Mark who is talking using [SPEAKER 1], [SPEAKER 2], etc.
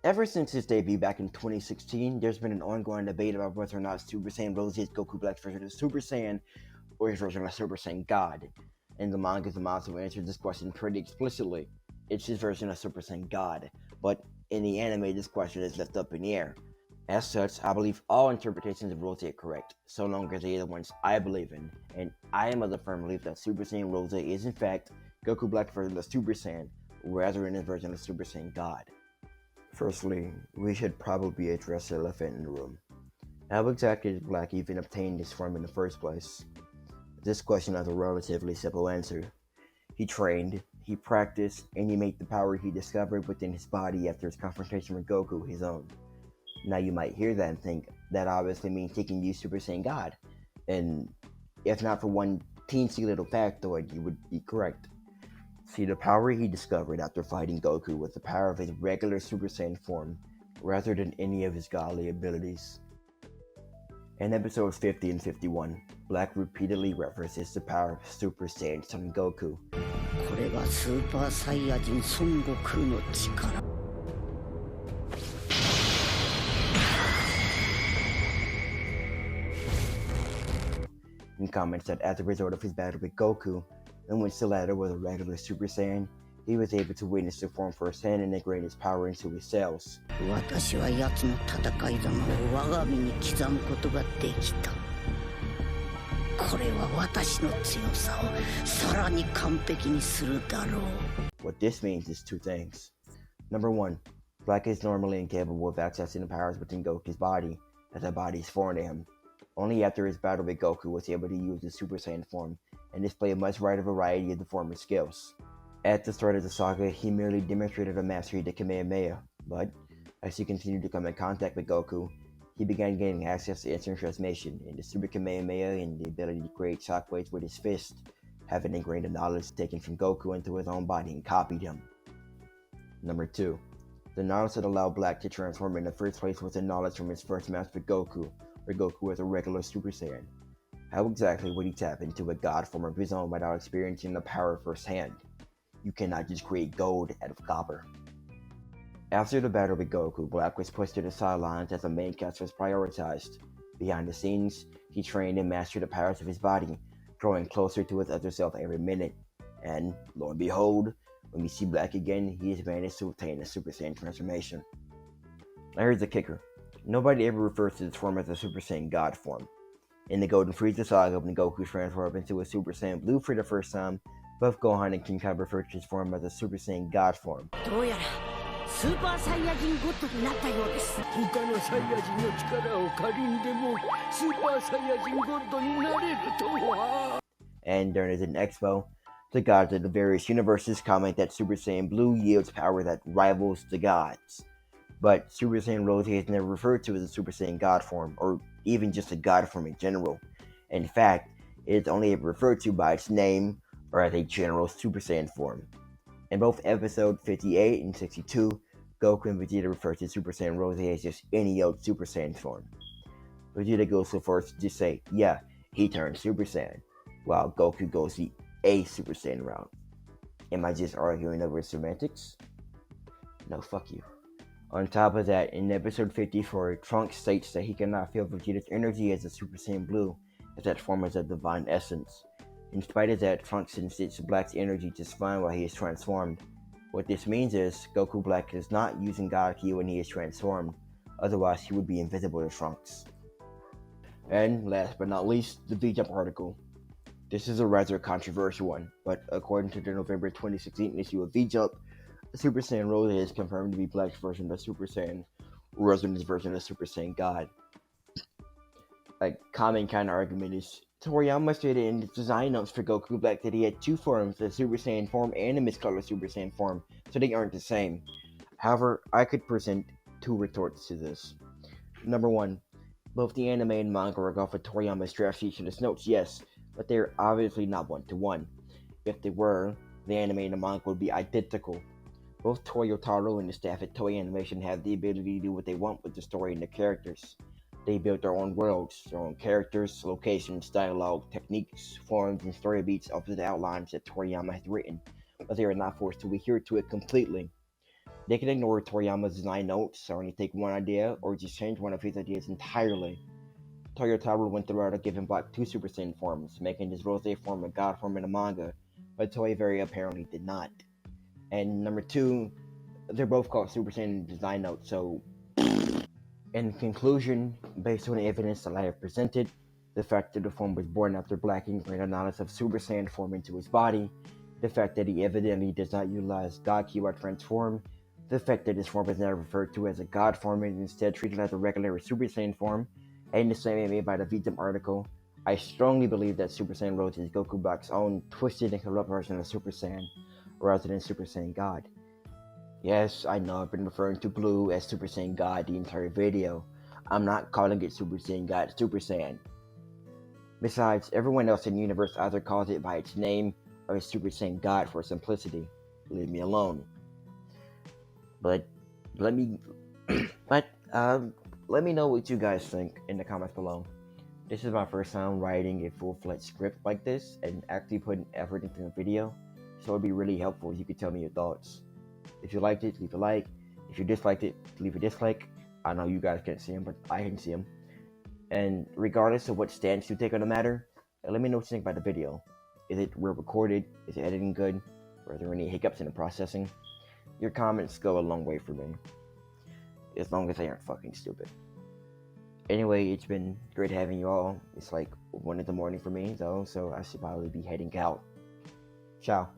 [SPEAKER 1] Ever since his debut back in 2016, there's been an ongoing debate about whether or not Super Saiyan Rose is Goku Black's version of Super Saiyan or his version of Super Saiyan God. In the manga, Zamasu answered this question pretty explicitly. It's his version of Super Saiyan God, but in the anime, this question is left up in the air. As such, I believe all interpretations of Rose are correct, so long as they are the ones I believe in, and I am of the firm belief that Super Saiyan Rose is in fact Goku Black's version of Super Saiyan, rather than his version of Super Saiyan God. Firstly, we should probably address the elephant in the room. How exactly did Black even obtain this form in the first place? This question has a relatively simple answer. He trained, he practiced, and he made the power he discovered within his body after his confrontation with Goku his own. Now you might hear that and think that obviously means he can use Super Saiyan God, and if not for one teensy little factoid, you would be correct. See, the power he discovered after fighting Goku was the power of his regular Super Saiyan form, rather than any of his godly abilities. In episodes 50 and 51, Black repeatedly references the power of Super Saiyan Son Goku.
[SPEAKER 2] これはスーパーサイヤ人孫悟空の力
[SPEAKER 1] and comments that as a result of his battle with Goku, in which the latter was a regular Super Saiyan, he was able to witness the form firsthand and integrate his power into his cells.
[SPEAKER 2] 私は奴の戦い様を我が身に刻むことができたこれは私の強さをさらに完璧にするだろう
[SPEAKER 1] What this means is two things. Number one, Black is normally incapable of accessing the powers within Goku's body, as that body is foreign to him. Only after his battle with Goku was he able to use his Super Saiyan form and display a much wider variety of the former's skills. At the start of the saga, he merely demonstrated a mastery to Kamehameha, but as he continued to come in contact with Goku, he began gaining access to instant transformation into Super Kamehameha and the ability to create shockwaves with his fist, having ingrained the knowledge taken from Goku into his own body and copied him. Number 2. The knowledge that allowed Black to transform in the first place was the knowledge from his first match with Goku, where Goku was a regular Super Saiyan. How exactly would he tap into a god form of his own without experiencing the power firsthand? You cannot just create gold out of copper. After the battle with Goku, Black was pushed to the sidelines as the main cast was prioritized. Behind the scenes, he trained and mastered the powers of his body, growing closer to his other self every minute. And, lo and behold, when we see Black again, he has managed to obtain a Super Saiyan transformation. Now here's the kicker. Nobody ever refers to this form as a Super Saiyan God form. In the Golden Frieza saga, when Goku transformed into a Super Saiyan Blue for the first time, both Gohan and King Kai referred to his form as a Super Saiyan God form.
[SPEAKER 2] どうやらスーパーサイヤ人ゴッドになったようです他のサイヤ人の力を借りんでもスーパーサイヤ人ゴッドになれるとは
[SPEAKER 1] And during an expo, the gods of the various universes comment that Super Saiyan Blue yields power that rivals the gods. But Super Saiyan Rose is never referred to as a Super Saiyan God form, or even just a God form in general. In fact, it is only ever referred to by its name or as a general Super Saiyan form. In both episode 58 and 62, Goku and Vegeta refer to Super Saiyan Rose as just any old Super Saiyan form. Vegeta goes so far as to just say, yeah, he turned Super Saiyan, while Goku goes the A Super Saiyan route. Am I just arguing over semantics? No, fuck you. On top of that, in episode 54, Trunks states that he cannot feel Vegeta's energy as a Super Saiyan Blue, as that form is a divine essence. In spite of that, Trunks senses Black's energy just fine while he is transformed. What this means is, Goku Black is not using God Ki when he is transformed, otherwise he would be invisible to Trunks. And last but not least, the V-Jump article. This is a rather controversial one, but according to the November 2016 issue of V-Jump, Super Saiyan Rose is confirmed to be Black's version of Super Saiyan, rather than his version of Super Saiyan God. A common kind of argument is, Toriyama stated in his design notes for Goku Black that he had two forms, the Super Saiyan form and the miscolored Super Saiyan form, so they aren't the same. However, I could present two retorts to this. Number one, both the anime and manga are off of Toriyama's draft sheets and his notes, yes, but they're obviously not one-to-one. If they were, the anime and the manga would be identical. Both Toyo Taro and the staff at Toei Animation have the ability to do what they want with the story and the characters. They built their own worlds, their own characters, locations, dialogue, techniques, forms, and story beats off of the outlines that Toriyama has written, but they are not forced to adhere to it completely. They can ignore Toriyama's design notes or only take one idea, or just change one of his ideas entirely. Toyotarou went the route of giving Black two Super Saiyan forms, making his Rose form a god form in the manga, but Toei very apparently did not. And number two, they're both called Super Saiyan design notes, so in conclusion, based on the evidence that I have presented, the fact that the form was born after Black ingrained knowledge of Super Saiyan form into his body, the fact that he evidently does not utilize God Ki or transform, the fact that his form is never referred to as a God form and instead treated as a regular Super Saiyan form, and the statement made by the VTM article, I strongly believe that Super Saiyan Rose is Goku Black's own twisted and corrupt version of Super Saiyan, rather than Super Saiyan God. Yes, I know I've been referring to Blue as Super Saiyan God the entire video. I'm not calling it Super Saiyan God Super Saiyan. Besides, everyone else in the universe either calls it by its name or Super Saiyan God for simplicity. Leave me alone. But let me but let me know what you guys think in the comments below. This is my first time writing a full-fledged script like this and actually putting effort into the video, so it'd be really helpful if you could tell me your thoughts. If you liked it, leave a like. If you disliked it, leave a dislike. I know you guys can't see them, but I can see them. And regardless of what stance you take on the matter, let me know what you think about the video. Is it well recorded? Is it editing good? Are there any hiccups in the processing? Your comments go a long way for me. As long as they aren't fucking stupid. Anyway, it's been great having you all. It's like 1 in the morning for me, though, so I should probably be heading out. Ciao.